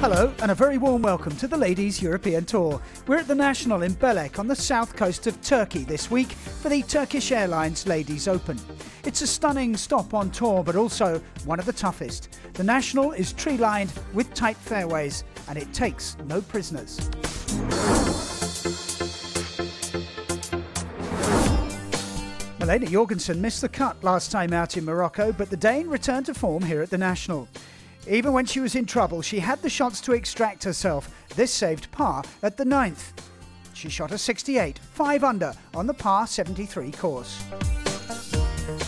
Hello and a very warm welcome to the Ladies European Tour. We're at the National in Belek on the south coast of Turkey this week for the Turkish Airlines Ladies Open. It's a stunning stop on tour but also one of the toughest. The National is tree-lined with tight fairways and it takes no prisoners. Malene Jorgensen missed the cut last time out in Morocco, but the Dane returned to form here at the National. Even when she was in trouble, she had the shots to extract herself. This saved par at the 9th. She shot a 68, 5 under on the par 73 course.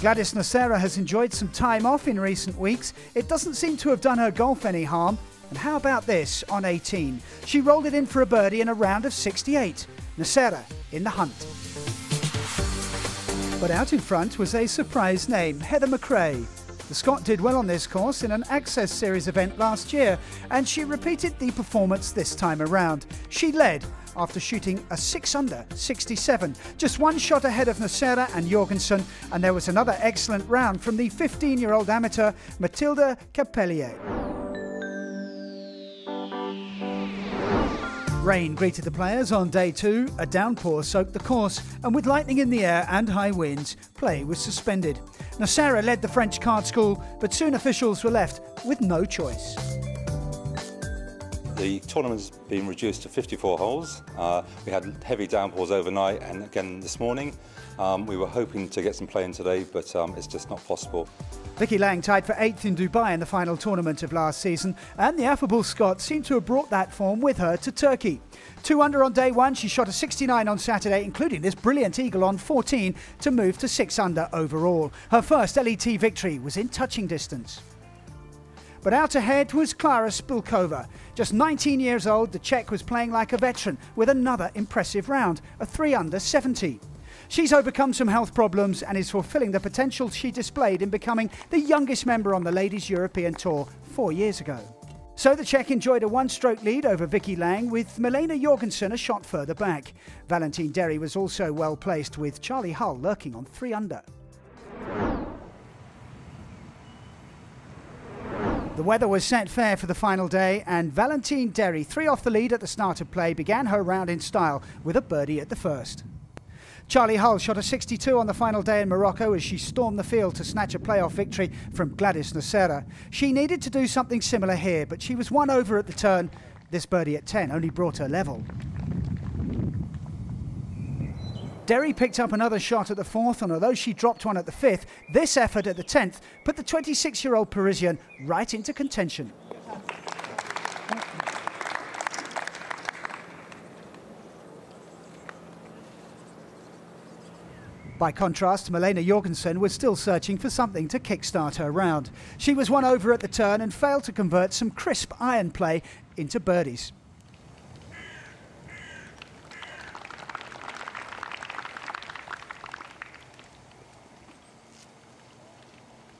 Gladys Nocera has enjoyed some time off in recent weeks. It doesn't seem to have done her golf any harm. And how about this on 18? She rolled it in for a birdie in a round of 68. Nocera in the hunt. But out in front was a surprise name, Heather McRae. The Scot did well on this course in an Access Series event last year, and she repeated the performance this time around. She led after shooting a 6 under 67, just one shot ahead of Nocera and Jorgensen, and there was another excellent round from the 15-year-old amateur Mathilde Capellier. Rain greeted the players on day 2, a downpour soaked the course, and with lightning in the air and high winds, play was suspended. Nocera led the French card school, but soon officials were left with no choice. The tournament's been reduced to 54 holes. We had heavy downpours overnight and again this morning. We were hoping to get some play in today, but it's just not possible. Vicky Lang tied for 8th in Dubai in the final tournament of last season, and the affable Scot seemed to have brought that form with her to Turkey. 2 under on day 1, she shot a 69 on Saturday, including this brilliant eagle on 14 to move to 6 under overall. Her first LET victory was in touching distance. But out ahead was Klara Spilkova. Just 19 years old, the Czech was playing like a veteran with another impressive round, a 3 under 70. She's overcome some health problems and is fulfilling the potential she displayed in becoming the youngest member on the Ladies European Tour 4 years ago. So the Czech enjoyed a one-stroke lead over Vicky Lang, with Malene Jorgensen a shot further back. Valentine Derrey was also well placed, with Charlie Hull lurking on 3 under. The weather was set fair for the final day, and Valentine Derrey, 3 off the lead at the start of play, began her round in style with a birdie at the first. Charlie Hull shot a 62 on the final day in Morocco as she stormed the field to snatch a playoff victory from Gladys Nocera. She needed to do something similar here, but she was 1 over at the turn. This birdie at 10 only brought her level. Derrey picked up another shot at the 4th, and although she dropped one at the 5th, this effort at the 10th put the 26-year-old Parisian right into contention. By contrast, Malene Jorgensen was still searching for something to kickstart her round. She was 1 over at the turn and failed to convert some crisp iron play into birdies.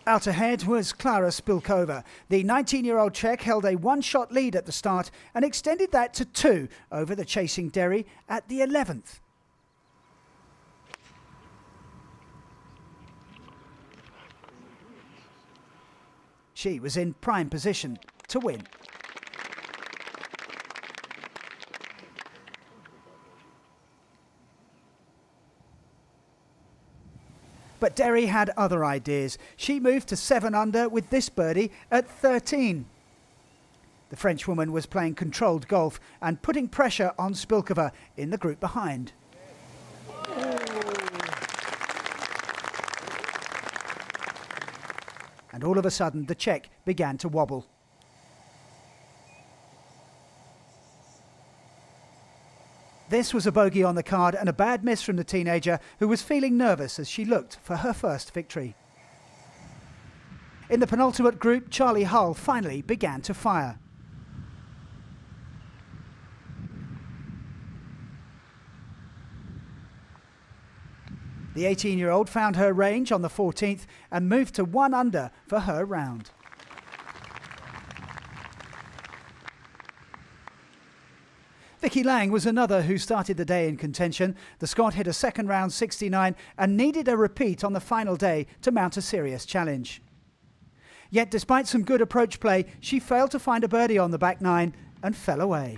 Out ahead was Klara Spilkova. The 19-year-old Czech held a 1-shot lead at the start and extended that to 2 over the chasing Derrey at the 11th. She was in prime position to win. But Derrey had other ideas. She moved to 7 under with this birdie at 13. The Frenchwoman was playing controlled golf and putting pressure on Spilkova in the group behind. And all of a sudden, the Czech began to wobble. This was a bogey on the card and a bad miss from the teenager, who was feeling nervous as she looked for her first victory. In the penultimate group, Charlie Hull finally began to fire. The 18-year-old found her range on the 14th and moved to 1 under for her round. Vicky Lang was another who started the day in contention. The Scot hit a second round 69 and needed a repeat on the final day to mount a serious challenge. Yet despite some good approach play, she failed to find a birdie on the back nine and fell away.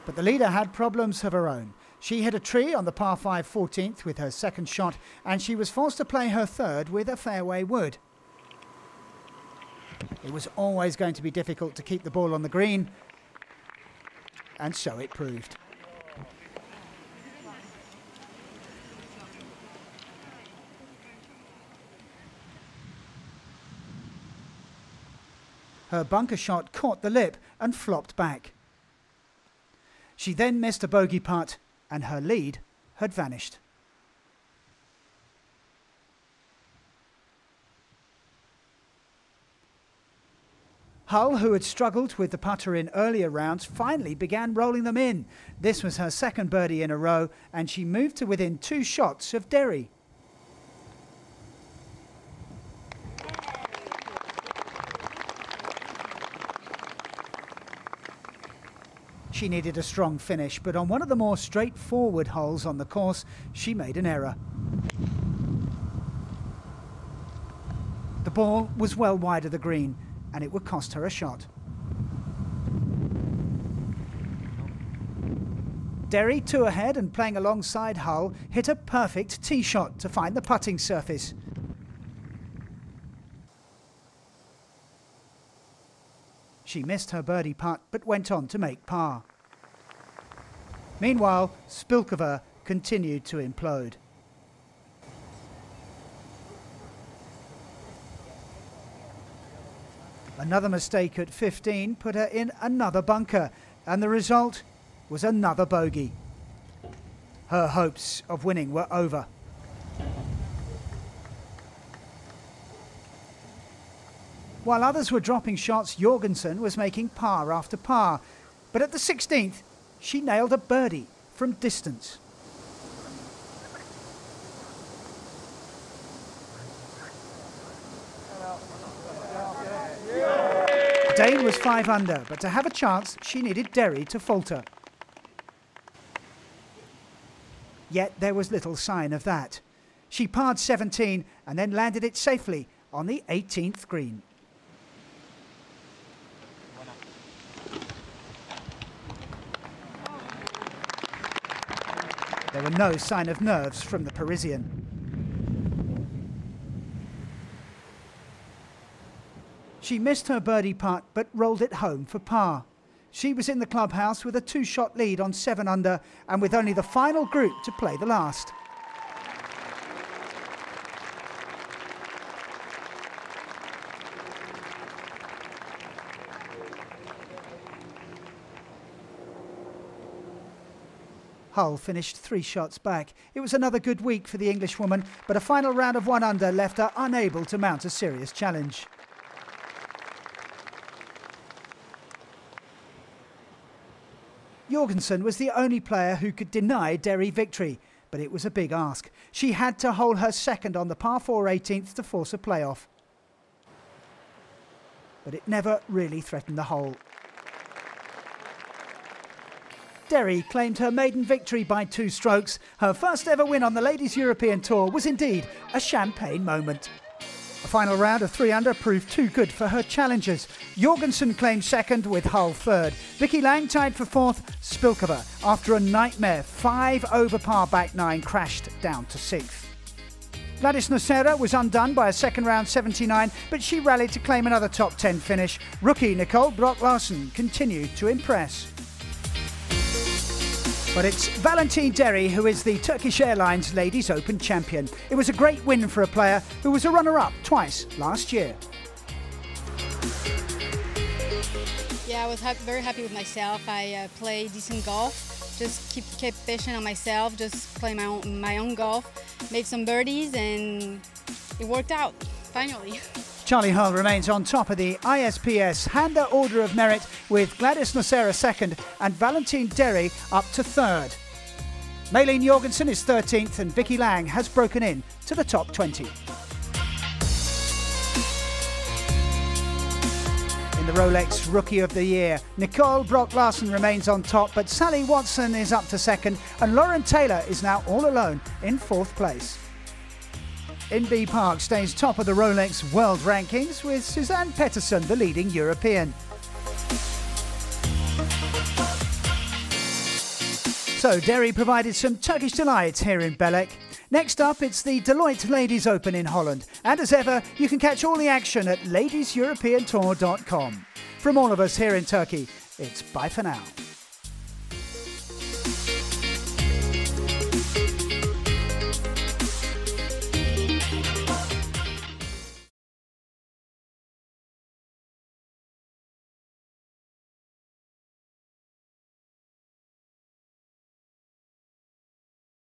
But the leader had problems of her own. She hit a tree on the par 5 14th with her second shot, and she was forced to play her third with a fairway wood. It was always going to be difficult to keep the ball on the green, and so it proved. Her bunker shot caught the lip and flopped back. She then missed a bogey putt, and her lead had vanished. Hull, who had struggled with the putter in earlier rounds, finally began rolling them in. This was her second birdie in a row, and she moved to within 2 shots of Derrey. She needed a strong finish, but on one of the more straightforward holes on the course, she made an error. The ball was well wide of the green, and it would cost her a shot. Derrey, 2 ahead and playing alongside Hull, hit a perfect tee shot to find the putting surface. She missed her birdie putt, but went on to make par. Meanwhile, Spilkova continued to implode. Another mistake at 15 put her in another bunker, and the result was another bogey. Her hopes of winning were over. While others were dropping shots, Jorgensen was making par after par. But at the 16th, she nailed a birdie from distance. Dane was 5 under, but to have a chance, she needed Derrey to falter. Yet there was little sign of that. She parred 17 and then landed it safely on the 18th green. There were no sign of nerves from the Parisian. She missed her birdie putt but rolled it home for par. She was in the clubhouse with a 2-shot lead on 7 under and with only the final group to play the last. Hull finished 3 shots back. It was another good week for the Englishwoman, but a final round of 1 under left her unable to mount a serious challenge. Jorgensen was the only player who could deny Derrey victory, but it was a big ask. She had to hole her second on the par 4 18th to force a playoff. But it never really threatened the hole. Derrey claimed her maiden victory by 2 strokes. Her first ever win on the Ladies European Tour was indeed a champagne moment. A final round of 3 under proved too good for her challengers. Jorgensen claimed second with Hull third. Vicky Lang tied for 4th. Spilkova, after a nightmare 5 over par back 9, crashed down to 6th. Gladys Nocera was undone by a second round 79, but she rallied to claim another top 10 finish. Rookie Nicole Brock-Larsen continued to impress. But it's Valentine Derrey who is the Turkish Airlines Ladies Open champion. It was a great win for a player who was a runner-up twice last year. Yeah, I was very happy with myself. I played decent golf, just kept patient on myself, just play my own golf, made some birdies, and it worked out, finally. Charlie Hull remains on top of the ISPS Handa Order of Merit with Gladys Nocera second and Valentine Derrey up to third. Malene Jorgensen is 13th and Vicky Lang has broken in to the top 20. In the Rolex Rookie of the Year. Nicole Brock-Larsen remains on top, but Sally Watson is up to second, and Lauren Taylor is now all alone in fourth place. Inbee Park stays top of the Rolex World Rankings, with Suzanne Pettersson the leading European. So Derrey provided some Turkish delights here in Belek. Next up, it's the Deloitte Ladies Open in Holland. And as ever, you can catch all the action at ladieseuropeantour.com. From all of us here in Turkey, it's bye for now.